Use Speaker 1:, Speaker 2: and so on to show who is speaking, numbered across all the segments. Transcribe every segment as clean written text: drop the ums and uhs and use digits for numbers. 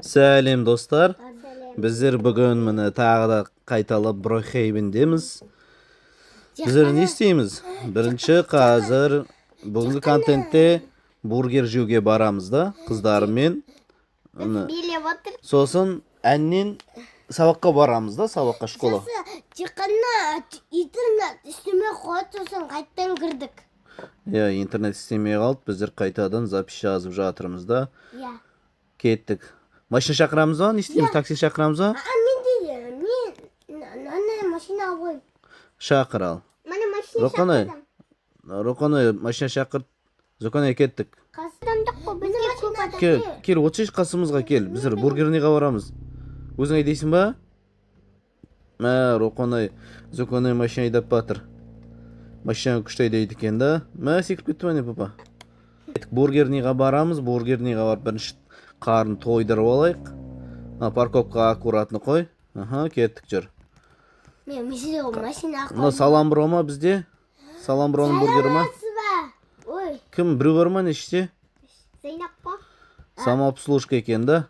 Speaker 1: Сәлем достар.
Speaker 2: Сәлем.
Speaker 1: Біздер бүгін міне тағы да қайталап Бройхейбендеміз. Біздер не істейміз? Бірінші қазір бүгінгі контентте бургер жеуге барамыз да, қыздарымен.
Speaker 2: Билеп отыр.
Speaker 1: Сосын әннен сабаққа барамыз да, сабаққа школа.
Speaker 2: Жақында интернет істемей қойды, сосын қайттан кірдік.
Speaker 1: Интернет істемей қалды, біздер қайтадан запись жазып жатырмыз да. Кеттік. Машина шақырамыз ба? Не істейміз? Такси шақырамыз ба?
Speaker 2: Мен машина қойып.
Speaker 1: Шақыр ал.
Speaker 2: Мені машина шақырдым.
Speaker 1: Руханы машина шақырт. Зоканай кеттік.
Speaker 2: Қасыдамдық қой, бізге көп адам.
Speaker 1: Кел, отшеш қасымызға кел. Біздер бургерныйға барамыз. Өзің айдайсың ба? Мә, Руханы, Зоканай машина айдап батыр. Машина күшті айдайды екен да. Мә, секіріп кетті бәне, папа. Бургерныйға барамыз. Бургерныйға барып бірінші қарын тойдырып алайық. Парковка аккуратны қой. Кеттік жүр.
Speaker 2: Мен машина қойып.
Speaker 1: Салам брома бізде? Салам броның бургері ма?
Speaker 2: Ой.
Speaker 1: Кім, біреу бар ма неште?
Speaker 2: Зайнап па?
Speaker 1: Самообслужка екен да.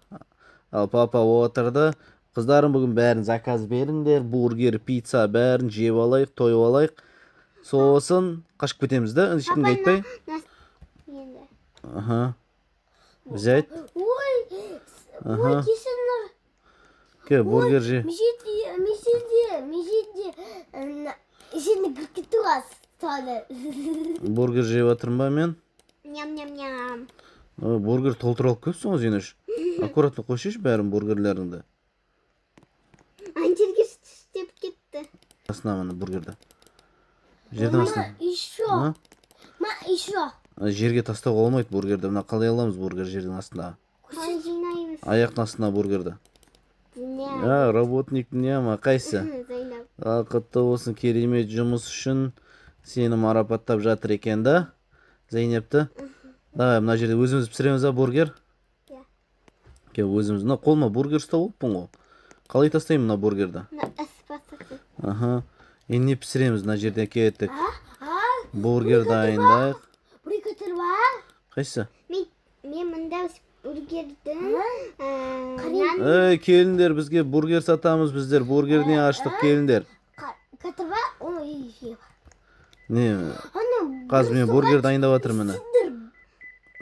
Speaker 1: Ал папа отырды. Қыздарым бүгін бәрін заказ беріңдер. Бургер, пицца бәрін жеп алайық, тойып алайық. Сосын қашып кетеміз да. Ешкімге айтпай. Біз айт.
Speaker 2: Ой, кесіңдер.
Speaker 1: Ке, бургер же.
Speaker 2: Ішінде кіркетті аз.
Speaker 1: Бургер жеп жатырмын ба мен?
Speaker 2: Ням-ням-ням.
Speaker 1: Бургер толтырып алып көпсің ғой Зейнеш. Аккуратно қойшеш бәрін бургерлеріңді.
Speaker 2: Анжерге істеп кетті.
Speaker 1: Астына мына бургерді. Жерден астына.
Speaker 2: Еще.
Speaker 1: Жерге тастауға болмайды бургерді. Мына қалай аламыз бургер жердің астына?
Speaker 2: Қалай жинаймыз?
Speaker 1: Аяқтың астына бургерді. Работник нема, қайсы? Құтты болсын, керемет жұмыс үшін сені марапаттап жатыр екен да, Зейнепті. Давай, мына жерде өзіміз пісіреміз ба бургер? Ке, өзіміз. Мына қолыма бургер ұстап олыппын ғой. Қалай тастаймын мына бургерді? Не пісіреміз мына жерде кеттік. Бургер дайындайық.
Speaker 2: Бургер ба?
Speaker 1: Қайсы?
Speaker 2: Мен мұнда бургерді.
Speaker 1: Келіндер, бізге бургер сатамыз, біздер бургеріне аштық, келіндер.
Speaker 2: Катыр ба? Оны еші ба.
Speaker 1: Не? Қазір мен бургер дайындап жатырмын міне.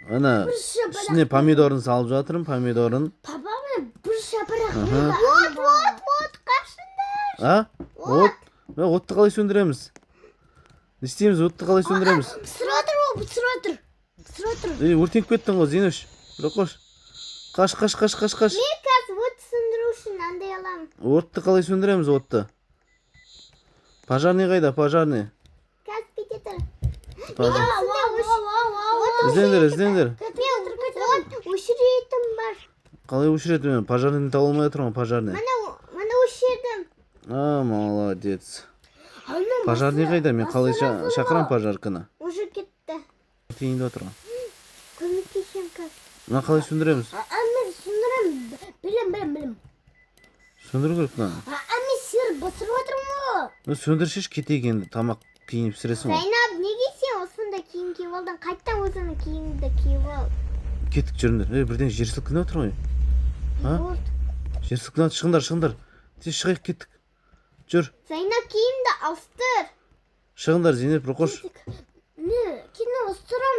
Speaker 1: Ана, үстіне помидорын салып жатырмын, помидорын.
Speaker 2: Папа, мен бір шапырақ. От, қашындар.
Speaker 1: Отты қалай сөндіреміз? Не істейміз, отты қалай сөндіреміз?
Speaker 2: Пісір отыр.
Speaker 1: Өртеніп кеттің ғой, Зейнеш. Қош. Қаш.
Speaker 2: Мен қазір от сөндіру үшін андай аламын.
Speaker 1: Отты қалай сөндіреміз, отты? Пожарный қайда, пожарный?
Speaker 2: Қазір кететір.
Speaker 1: Іздеңдер.
Speaker 2: От өшіретім бар.
Speaker 1: Қалай өшіретім? Пожарныйны таба алмай отырмын, пожарный.
Speaker 2: Мана өшірдім.
Speaker 1: Молодец. Пожарный қайда? Мен қалай шақырам пожарканы?
Speaker 2: Уже кетті.
Speaker 1: Тейінде отырған.
Speaker 2: Көмектесем қазір.
Speaker 1: Мына қалай сөндіреміз?
Speaker 2: Мен сөндірем. Білем.
Speaker 1: Сөндіру керек мына.
Speaker 2: Мен сыр басырып отырмын.
Speaker 1: Сөндіршеш кетейік енді, тамақ киініп пісіресің ғой.
Speaker 2: Зайнап, неге сен осында киім киіп алдың? Қайттан өзіңнің киімді киіп ал.
Speaker 1: Кеттік жүріңдер. Бірден жер сілкініп отыр ғой. Жер сілкініп, шығыңдар. Тез шығайық, кеттік. Жүр.
Speaker 2: Зайнап, киімді алыстыр.
Speaker 1: Шығыңдар, Зейнеп, Рухош.
Speaker 2: Кені ыстырам,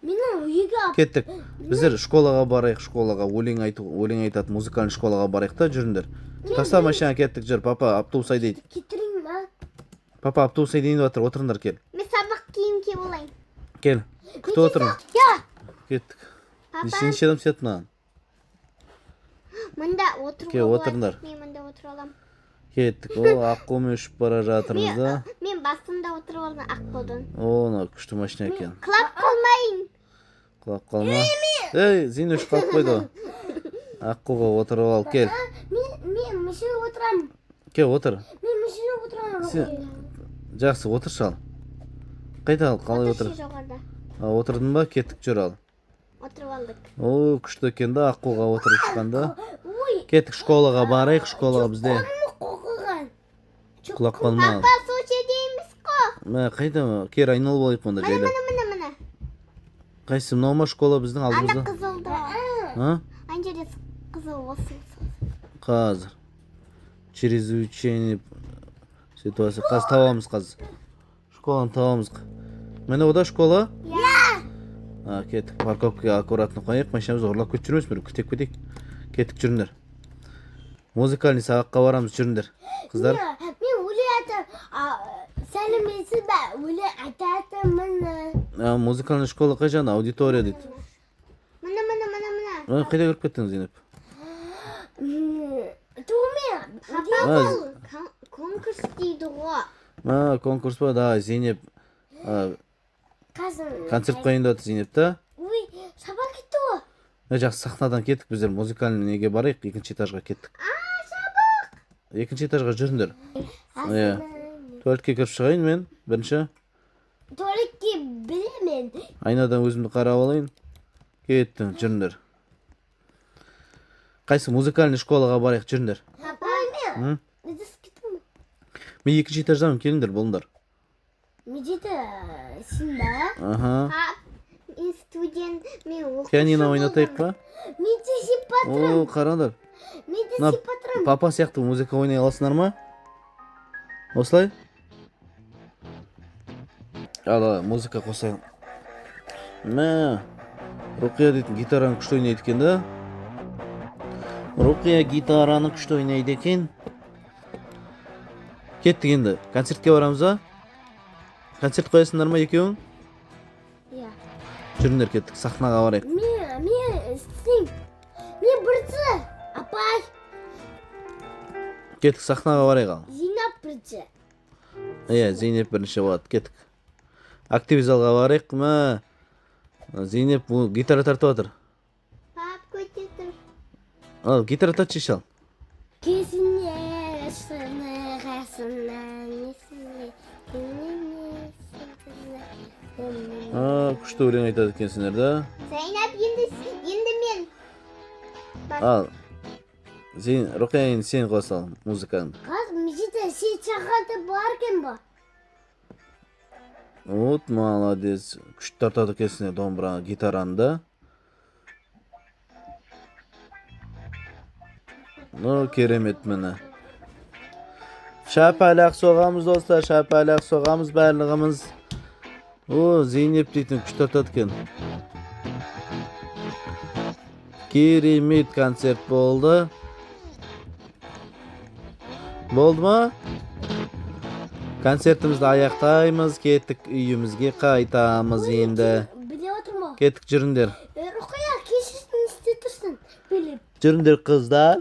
Speaker 2: менің үйге алып.
Speaker 1: Кеттік. Біздер школаға барайық, школаға. Өлең айтады, музыкальный школаға барайық та, жүріңдер. Таста машина кеттік, жүр. Папа, автобус айдайды.
Speaker 2: Кетірейін ба?
Speaker 1: Папа, автобус айдайын батыр, отырыңдар, кел.
Speaker 2: Мен сабақ киім киіп олайын.
Speaker 1: Кел. Күтіп отырмын. Кеттік. Неше адам сет мынаған?
Speaker 2: Мұнда отыруға
Speaker 1: Кел, отырыңдар.
Speaker 2: Мен мұнда отыра алам.
Speaker 1: Кеттік. Аққумен ұшып бара жатырмыз да.
Speaker 2: Мен басында отырып алдым аққудың.
Speaker 1: Күшті машина екен.
Speaker 2: Құлап қалмайын.
Speaker 1: Құлап қалма. Зейнеш қалып қойды. Аққуға отырып ал, кел.
Speaker 2: Мен машина отырам.
Speaker 1: Кел, отыр.
Speaker 2: Мен машина отырам.
Speaker 1: Жақсы, отыр шал. Қайда ал, қалай отыр? Отырдың ба? Кеттік жүр ал.
Speaker 2: Отырып алдық.
Speaker 1: Күшті екен да, аққуға отырып шыққанда. Кеттік школаға барайық, школаға бізде. Құлап қалма.
Speaker 2: Папа, сочиде емес қо.
Speaker 1: Қайда? Кер айналып алайық мұнда жайлы.
Speaker 2: Міне.
Speaker 1: Қайсы, мынау ма школа біздің алдымызда?
Speaker 2: Ана қызылды. Ана жерде Kızı olsun.
Speaker 1: Қазір. Через учение ситуация. Қазір табамыз қазір. Школаны табамыз. Міне ода школа. Кеттік. Парковкаға аккуратно қояйық. Машинамызды ұрлап кетіп жүрміз. Бір күтек кетейік. Кеттік жүріңдер. Музыкальный сабаққа барамыз, жүріңдер. Қыздар.
Speaker 2: Мен өлейтім. Сәлеметсіз бе? Өлейтімін.
Speaker 1: Музыкальный школа қай жағында? Аудитория дейді.
Speaker 2: Мына.
Speaker 1: Қайда көріп кеттіңіз, Зейнеп?
Speaker 2: Туымен. Конкурс дейді ғой.
Speaker 1: Конкурс па? Да, Зейнеп.
Speaker 2: Қазір.
Speaker 1: Концерт қойын деп Зейнеп та.
Speaker 2: Ой, сабақ кетті ғой.
Speaker 1: Жақсы, сахнадан кеттік біздер. Музыкальный неге барайық. Екінші этажға кеттік.
Speaker 2: Сабақ.
Speaker 1: Екінші этажға жүріңдер. Туалетке кіріп шығайын мен, бірінші.
Speaker 2: Туалетке білемін.
Speaker 1: Айнадан өзімді қарап алайын. Кеттім, жүріңдер. Қайсы музыкальный школаға барайық, жүріңдер.
Speaker 2: Апай, мен кеттім.
Speaker 1: Мен екінші этаждамын, келіңдер, болыңдар.
Speaker 2: Медита сен ба? Мен студент, мен оқушы.
Speaker 1: Пианино ойнатайық па?
Speaker 2: Менде сипатрым.
Speaker 1: Қараңдар.
Speaker 2: Менде сипатрым.
Speaker 1: Папа сияқты музыка ойнай аласыңдар ма? Осылай? Ал, музыка қосайын. Руқия дейтін гитараны күшті ойнайды екен да. Руқия гитараны күшті ойнайды екен. Кеттік енді. Концертке барамыз ба? Концерт қоясыңдар ма екеуің?
Speaker 2: Иә.
Speaker 1: Жүріңдер, кеттік. Сахнаға барайық.
Speaker 2: Мен бірінші. Апай.
Speaker 1: Кеттік, сахнаға барайық ал.
Speaker 2: Зейнеп бірінші.
Speaker 1: Зейнеп бірінші болады. Кеттік. Актив залға барайық. Зейнеп гитара тартып жатыр.
Speaker 2: Пап көтетір.
Speaker 1: Ал, гитара тартшы шал.
Speaker 2: Кезіне шыны ғасынан есіне.
Speaker 1: Күшті өлең айтады екенсіңдер да.
Speaker 2: Зейнеп енді мен.
Speaker 1: Ал, Руқия енді сен қосал музыканы.
Speaker 2: Қаз, Медита сен шақырды бар кен ба?
Speaker 1: Вот, молодец. Күшті тартады екенсіңдер домбыраны, гитараны да. Керемет міне. Шапалақ соғамыз достар, шапалақ соғамыз барлығымыз. Зейнеп дейтін күшті тартады екен. Керемет концерт болды. Болды ма? Концертімізді аяқтаймыз, кеттік үйімізге қайтамыз енді.
Speaker 2: Біле отырма.
Speaker 1: Кеттік, жүріңдер.
Speaker 2: Руқия, кешірсін істе тұрсын. Біліп.
Speaker 1: Жүріңдер қыздар.